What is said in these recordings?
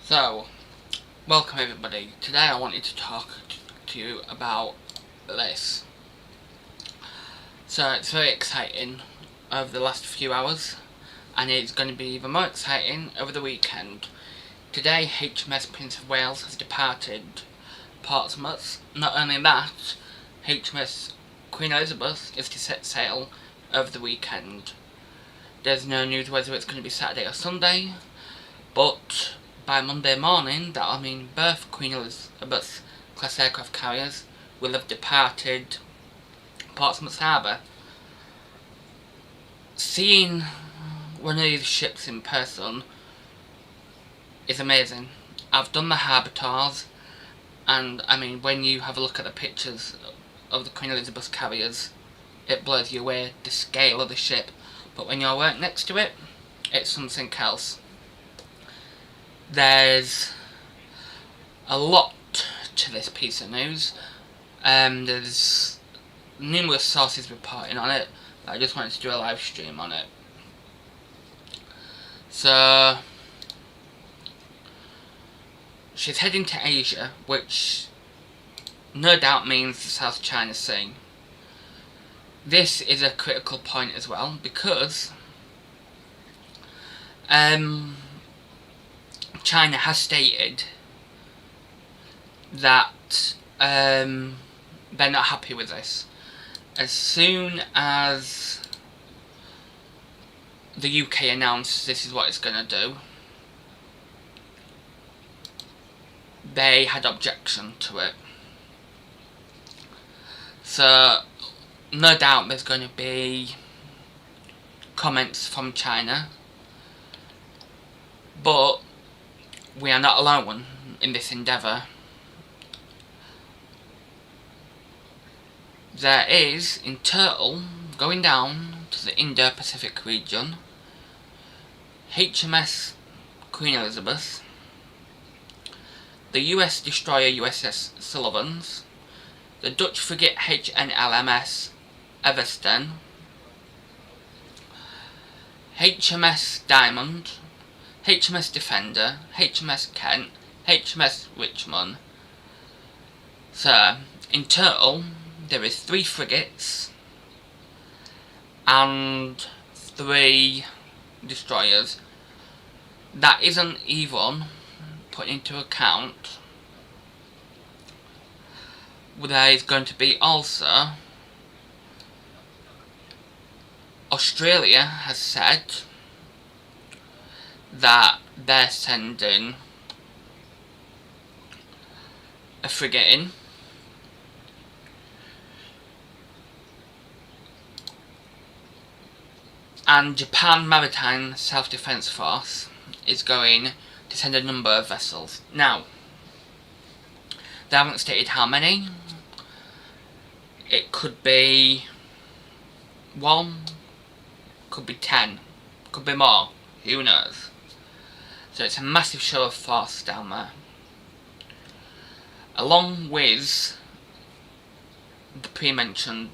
So, welcome everybody. Today I wanted to talk to you about this. So it's very exciting over the last few hours, and it's going to be even more exciting over the weekend. Today HMS Prince of Wales has departed Portsmouth. Not only that, HMS Queen Elizabeth is to set sail over the weekend. There's no news whether it's going to be Saturday or Sunday, but by Monday morning, that'll mean both Queen Elizabeth class aircraft carriers will have departed Portsmouth Harbour. Seeing one of these ships in person is amazing. I've done the harbour tours, and I mean, when you have a look at the pictures of the Queen Elizabeth carriers, it blows you away, the scale of the ship. But when you're right next to it, it's something else. There's a lot to this piece of news. There's numerous sources reporting on it, but I just wanted to do a live stream on it. So, she's heading to Asia, which no doubt means the South China Sea. This is a critical point as well, because China has stated that they're not happy with this. As soon as the UK announced this is what it's going to do, they had objection to it. So no doubt there's going to be comments from China, but we are not alone in this endeavour. There is, in total, going down to the Indo-Pacific region, HMS Queen Elizabeth, the US destroyer USS Sullivans, the Dutch frigate HMS Everston, HMS Diamond, HMS Defender, HMS Kent, HMS Richmond. So, in total, there is 3 frigates and 3 destroyers. That isn't even put into account. There is going to be also, Australia has said that they're sending a frigate in. And Japan Maritime Self-Defense Force is going to send a number of vessels. Now, they haven't stated how many. It could be 1, could be 10, could be more, who knows. So it's a massive show of force down there. Along with the pre-mentioned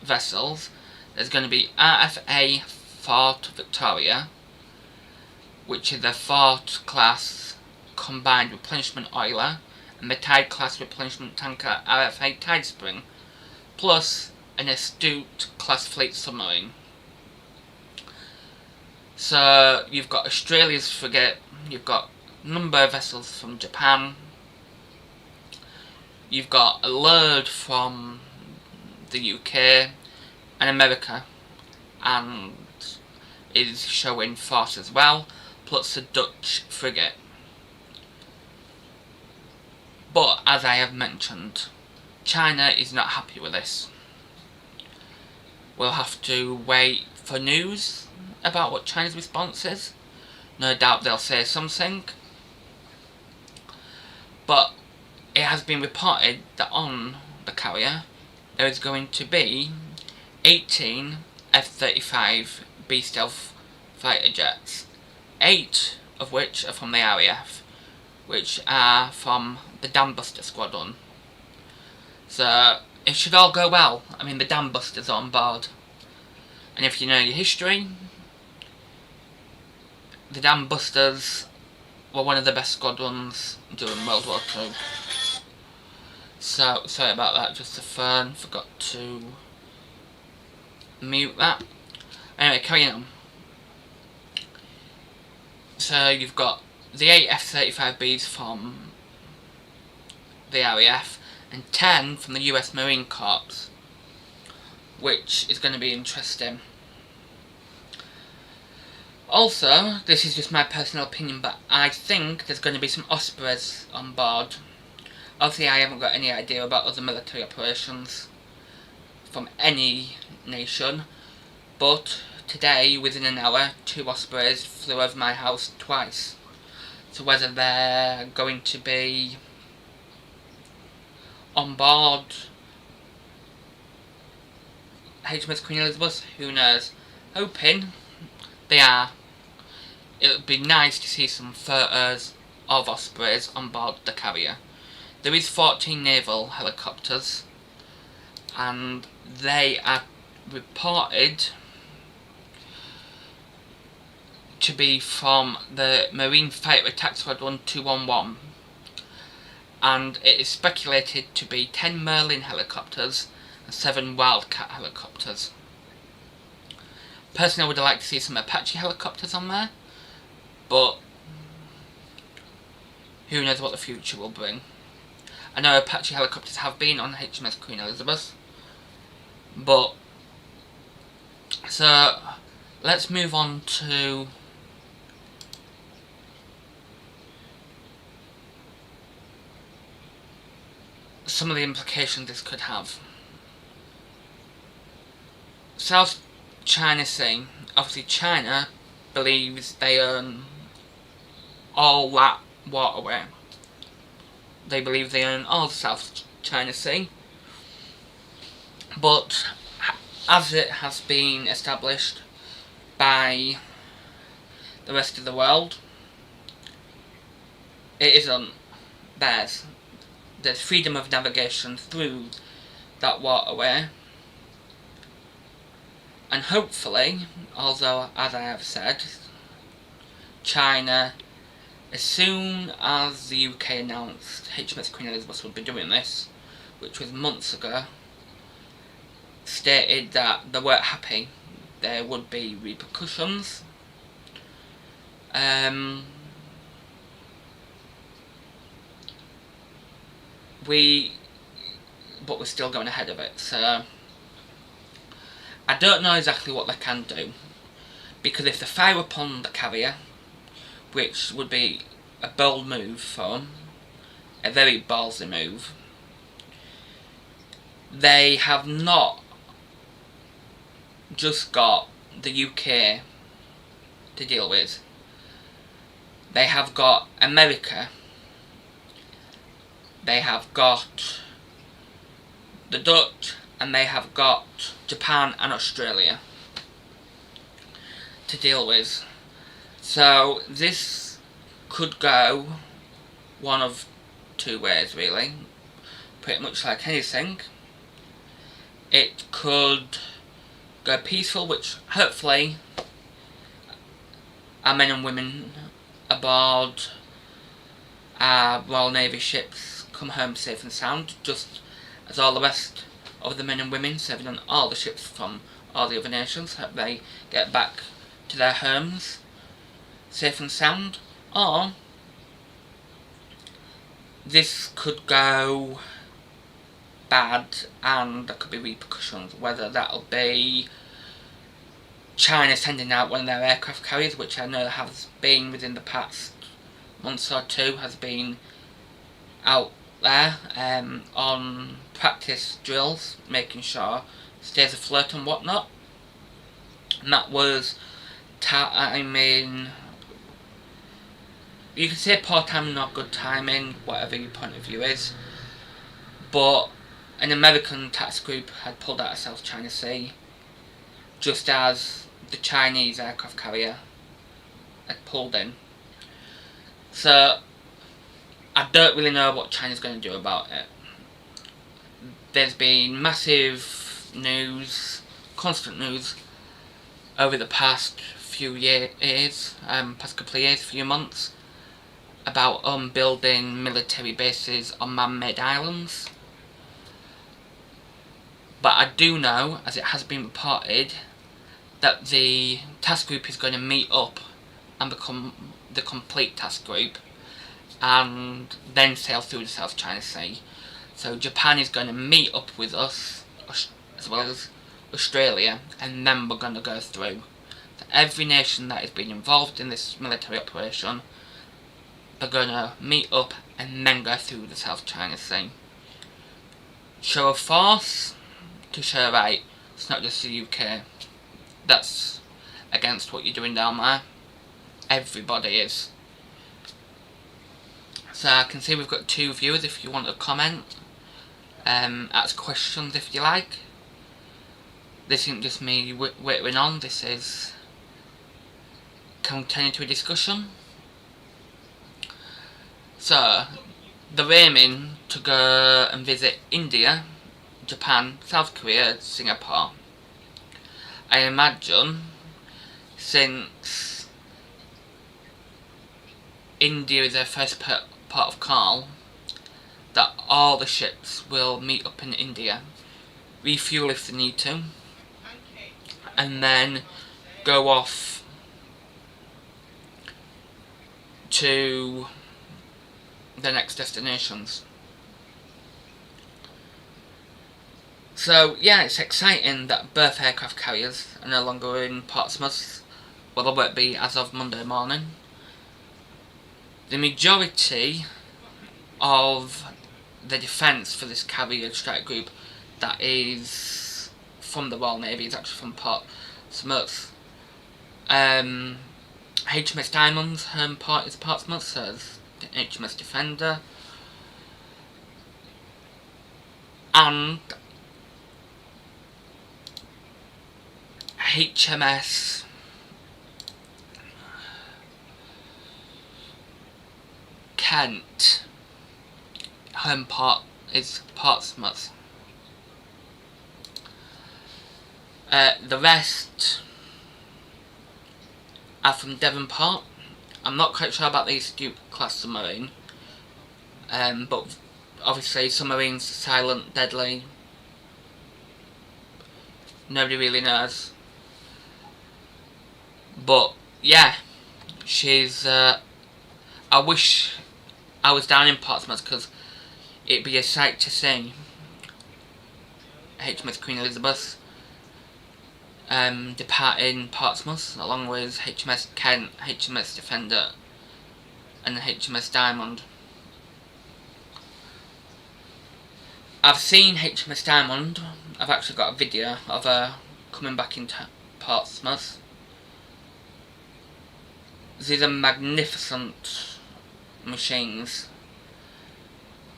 vessels, there's going to be RFA Fort Victoria, which is a Fort class combined replenishment oiler, and the Tide class replenishment tanker RFA Tide Spring, plus an Astute class fleet submarine. So you've got Australia's frigate, you've got a number of vessels from Japan, you've got a load from the UK and America, and is showing force as well, plus a Dutch frigate. But as I have mentioned, China is not happy with this. We'll have to wait for news about what China's response is. No doubt they'll say something. But it has been reported that on the carrier there is going to be 18 F-35 B stealth fighter jets, 8 of which are from the RAF, which are from the Dam Buster Squadron. So it should all go well. I mean, the Dam Busters are on board, and if you know your history, the Dam Busters were one of the best squadrons during World War II. So, sorry about that, just the phone, forgot to mute that. Anyway, carrying on. So you've got the 8 F-35Bs from the RAF and 10 from the US Marine Corps, which is going to be interesting. Also, this is just my personal opinion, but I think there's going to be some Ospreys on board. Obviously, I haven't got any idea about other military operations from any nation, but today, within an hour, 2 Ospreys flew over my house twice. So whether they're going to be on board HMS Queen Elizabeth, who knows? Hoping they are. It would be nice to see some photos of Ospreys on board the carrier. There is 14 naval helicopters, and they are reported to be from the Marine Fighter Attack Squadron 211, and it is speculated to be 10 Merlin helicopters and 7 Wildcat helicopters. Personally, I would like to see some Apache helicopters on there, but who knows what the future will bring. I know Apache helicopters have been on HMS Queen Elizabeth, but so let's move on to some of the implications this could have. South China Sea. Obviously China believes they own all that waterway. They believe they own all the South China Sea. But as it has been established by the rest of the world, it isn't theirs. There's freedom of navigation through that waterway, and hopefully, although as I have said, China, as soon as the UK announced HMS Queen Elizabeth would be doing this, which was months ago, stated that they weren't happy, there would be repercussions. But we're still going ahead of it, so I don't know exactly what they can do, because if they fire upon the carrier, which would be a bold move for them, a very ballsy move, they have not just got the UK to deal with. They have got America, they have got the Dutch, and they have got Japan and Australia to deal with. So this could go one of two ways, really. Pretty much like anything. It could go peaceful, which hopefully our men and women aboard our Royal Navy ships come home safe and sound, just as all the rest of the men and women serving on all the ships from all the other nations, hope they get back to their homes safe and sound. Or this could go bad and there could be repercussions, whether that'll be China sending out one of their aircraft carriers, which I know has been within the past months or two, has been out there on practice drills, making sure stays afloat and whatnot. And that was timing. You can say poor timing or good timing, whatever your point of view is, but an American task group had pulled out of South China Sea, just as the Chinese aircraft carrier had pulled in. So I don't really know what China's going to do about it. There's been massive news, constant news, over the past few years, past couple of years, few months, about building military bases on man-made islands. But I do know, as it has been reported, that the task group is going to meet up and become the complete task group and then sail through the South China Sea. So Japan is going to meet up with us, as well as Australia, and then we're going to go through. So every nation that has been involved in this military operation are going to meet up and then go through the South China Sea. Show of force to show, right, it's not just the UK that's against what you're doing down there. Everybody is. So I can see we've got 2 viewers if you want to comment. Ask questions if you like. This isn't just me whittering on, this is continuing to a discussion. So, they're aiming to go and visit India, Japan, South Korea, Singapore. I imagine, since India is their first port of call, that all the ships will meet up in India, refuel if they need to, and then go off to the next destinations. So yeah, it's exciting that both aircraft carriers are no longer in Portsmouth. Well, they won't be as of Monday morning. The majority of the defence for this carrier strike group that is from the Royal Navy is actually from Portsmouth. HMS Diamond's home port is Portsmouth, so is the HMS Defender. And HMS Kent home port is Portsmouth. The rest are from Devonport. I'm not quite sure about the Astute class submarine, but obviously submarines are silent, deadly. Nobody really knows. But yeah, she's. I wish I was down in Portsmouth because it'd be a sight to see. HMS Queen Elizabeth departing Portsmouth along with HMS Kent, HMS Defender and HMS Diamond. I've seen HMS Diamond. I've actually got a video of her coming back into Portsmouth. These are magnificent machines.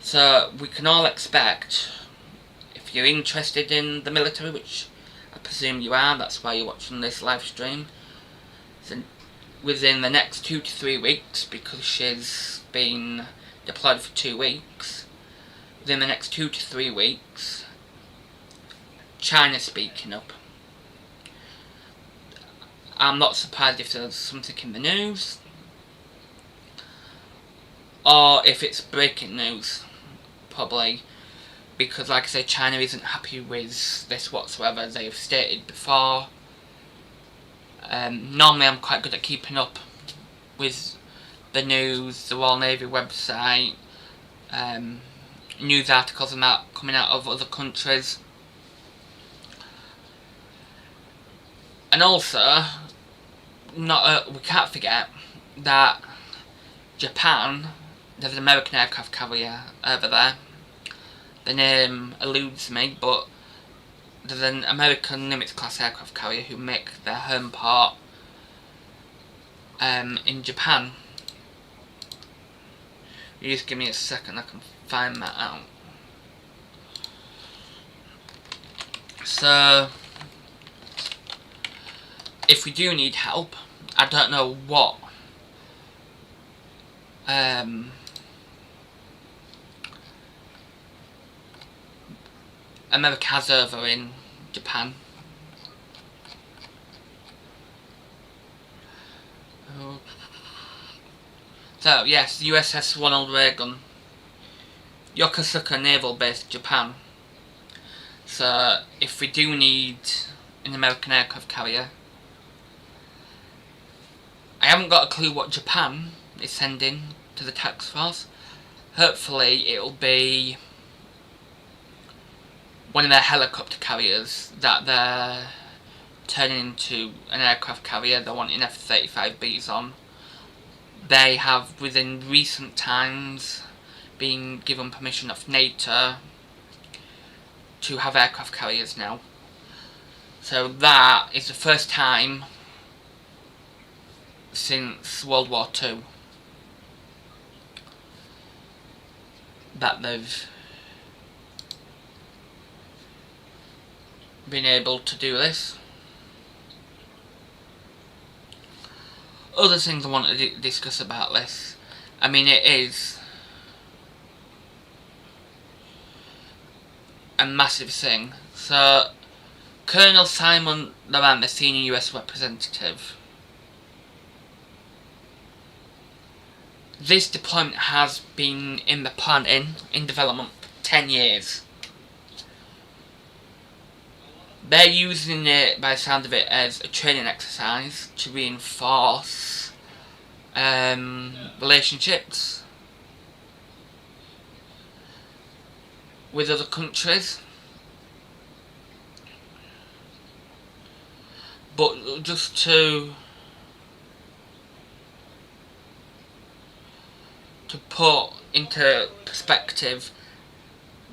So we can all expect, if you're interested in the military, which I presume you are, that's why you're watching this live stream, so within the next 2 to 3 weeks, because she's been deployed for 2 weeks, within the next 2 to 3 weeks, China's speaking up. I'm not surprised if there's something in the news, or if it's breaking news, probably, because like I say, China isn't happy with this whatsoever. They've stated before. Normally I'm quite good at keeping up with the news, the Royal Navy website, news articles coming out of other countries. And also, we can't forget that Japan, there's an American aircraft carrier over there. The name eludes me, but there's an American Nimitz class aircraft carrier who make their home port in Japan. You just give me a second, I can find that out. So, if we do need help, I don't know what America has over in Japan. So yes, USS Ronald Reagan, Yokosuka Naval Base, Japan. So if we do need an American aircraft carrier, I haven't got a clue what Japan is sending to the task force. Hopefully it'll be one of their helicopter carriers that they're turning into an aircraft carrier. They're wanting F-35Bs on. They have within recent times been given permission of NATO to have aircraft carriers now. So that is the first time since World War II that they've been able to do this. Other things I want to discuss about this. I mean, it is a massive thing. So, Colonel Simon Laran, the senior US representative, this deployment has been in the planning, in development, 10 years. They're using it, by the sound of it, as a training exercise to reinforce relationships with other countries. But just to put into perspective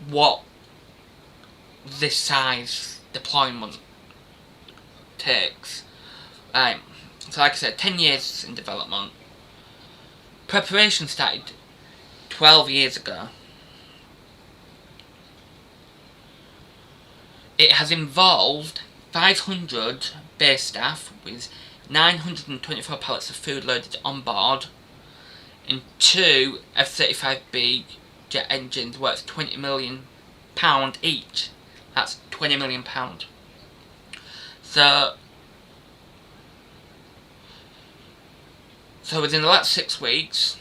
what this size deployment takes. Right, so like I said, 10 years in development. Preparation started 12 years ago. It has involved 500 base staff with 924 pallets of food loaded on board and 2 F-35B jet engines worth £20 million each. That's £20 million. So within the last 6 weeks,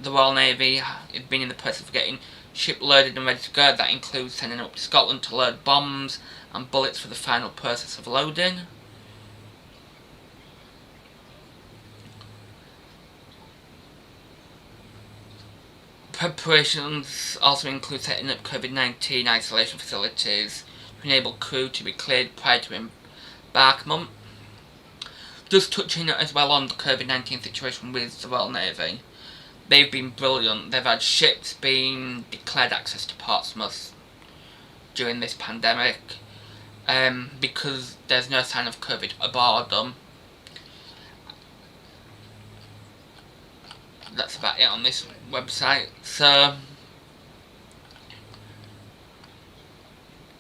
the Royal Navy has been in the process of getting ship loaded and ready to go. That includes sending up to Scotland to load bombs and bullets for the final process of loading. Preparations also include setting up COVID-19 isolation facilities to enable crew to be cleared prior to embarkment. Just touching as well on the COVID-19 situation with the Royal Navy. They've been brilliant. They've had ships being declared access to Portsmouth during this pandemic because there's no sign of COVID aboard them. That's about it on this website. So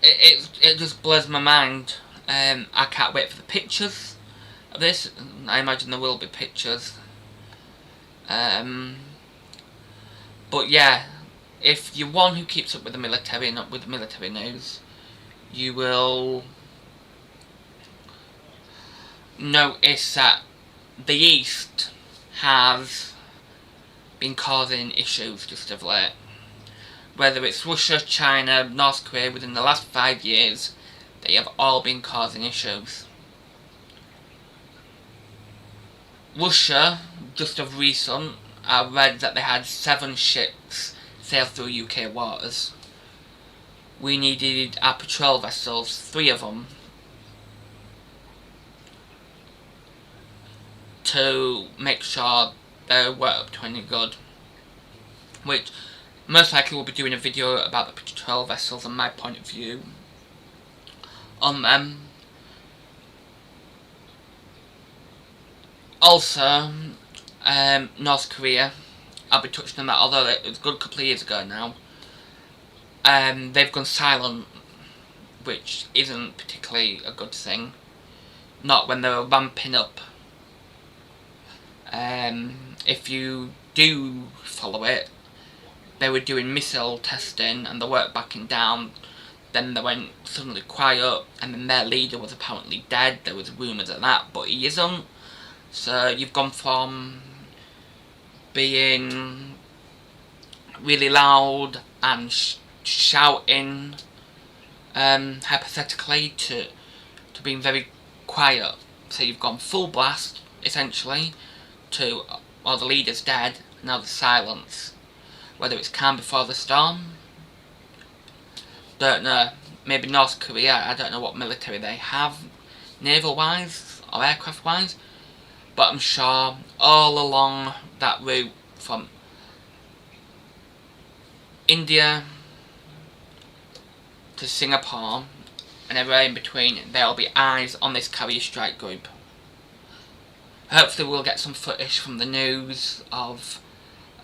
it just blows my mind. I can't wait for the pictures of this. I imagine there will be pictures. But yeah, if you're one who keeps up with the military and up with the military news, you will notice that the East has been causing issues just of late. Whether it's Russia, China, North Korea, within the last 5 years, they have all been causing issues. Russia, just of recent, I read that they had 7 ships sail through UK waters. We needed our patrol vessels, 3 of them, to make sure they were up to any good. Which most likely we'll be doing a video about the patrol vessels and my point of view on them. Also, North Korea, I'll be touching on that, although it was a good couple of years ago now. They've gone silent, which isn't particularly a good thing. Not when they were ramping up. If you do follow it, they were doing missile testing and they weren't backing down. then they went suddenly quiet, and then their leader was apparently dead. There was rumours of that, but he isn't. So you've gone from being really loud and shouting, hypothetically, to being very quiet. So you've gone full blast, essentially, to, well, the leader's dead, now there's silence. Whether it's calm before the storm, don't know. Maybe North Korea, I don't know what military they have, naval-wise or aircraft-wise, but I'm sure all along that route from India to Singapore and everywhere in between, there'll be eyes on this carrier strike group. Hopefully we'll get some footage from the news of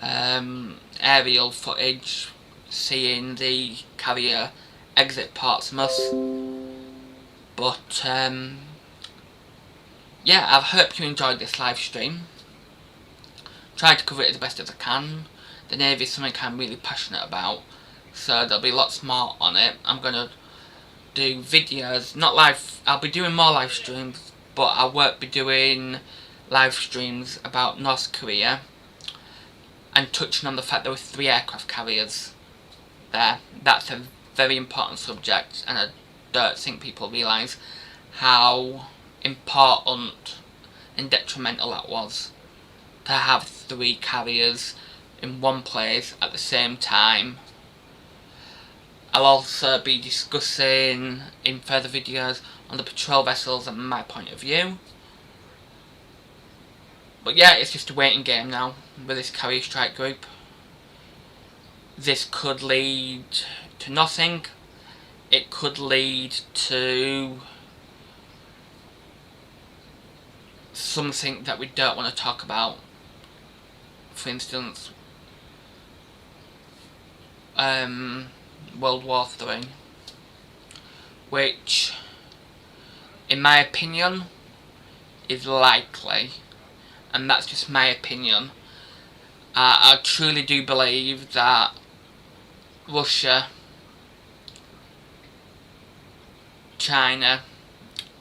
aerial footage seeing the carrier exit Portsmouth. But yeah, I hope you enjoyed this live stream. Tried to cover it as best as I can. The Navy is something I'm really passionate about, so there'll be lots more on it. I'm gonna do videos, not live, I'll be doing more live streams, but I won't be doing live streams about North Korea and touching on the fact there were 3 aircraft carriers there. That's a very important subject, and I don't think people realise how important and detrimental that was, to have 3 carriers in one place at the same time. I'll also be discussing in further videos on the patrol vessels and my point of view. But yeah, it's just a waiting game now with this carrier strike group. This could lead to nothing. It could lead to something that we don't want to talk about. For instance, World War III, which, in my opinion, is likely, and that's just my opinion. I truly do believe that Russia, China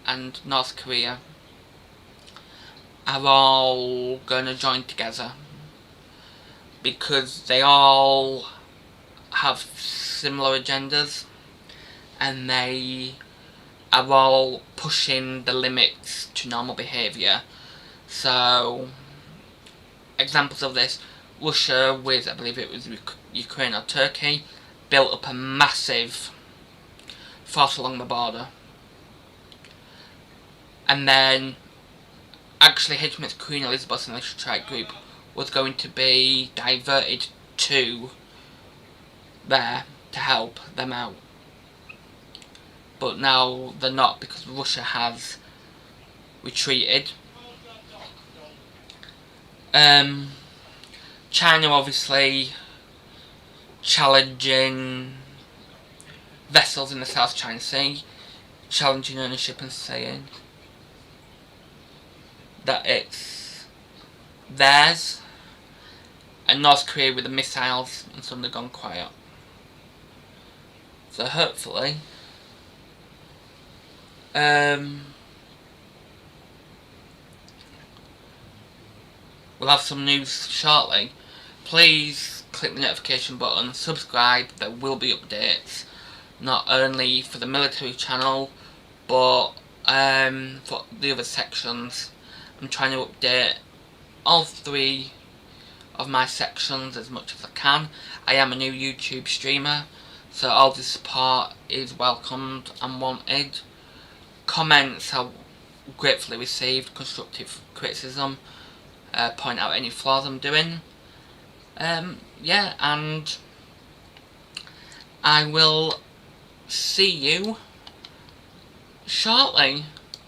and North Korea are all going to join together, because they all have similar agendas and they are all pushing the limits to normal behaviour. So, examples of this: Russia with, I believe it was Ukraine or Turkey, built up a massive force along the border. And then, actually HMS Queen Elizabeth and the strike group was going to be diverted to there to help them out. But now they're not, because Russia has retreated. China obviously challenging vessels in the South China Sea, challenging ownership and saying that it's theirs, and North Korea with the missiles and suddenly gone quiet. So hopefully we'll have some news shortly. Please click the notification button, subscribe, there will be updates, not only for the military channel, but for the other sections. I'm trying to update all 3 of my sections as much as I can. I am a new YouTube streamer, so all the support is welcomed and wanted. Comments are gratefully received, constructive criticism, point out any flaws I'm doing. Yeah, and I will see you shortly.